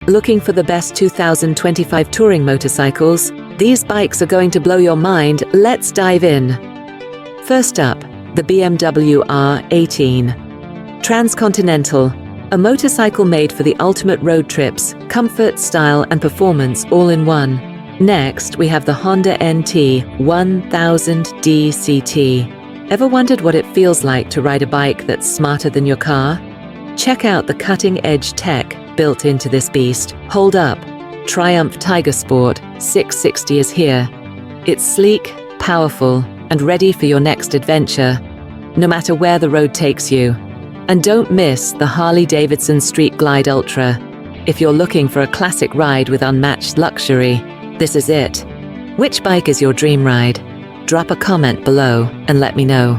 Looking for the best 2025 touring motorcycles? These bikes are going to blow your mind. Let's dive in. First up, the BMW R18 Transcontinental, a motorcycle made for the ultimate road trips, comfort, style, and performance all in one. Next, we have the Honda NT1100 DCT. Ever wondered what it feels like to ride a bike that's smarter than your car? Check out the cutting-edge tech built into this beast. Hold up. Triumph Tiger Sport 660 is here. It's sleek, powerful, and ready for your next adventure, no matter where the road takes you. And don't miss the Harley-Davidson Street Glide Ultra. If you're looking for a classic ride with unmatched luxury, this is it. Which bike is your dream ride? Drop a comment below and let me know.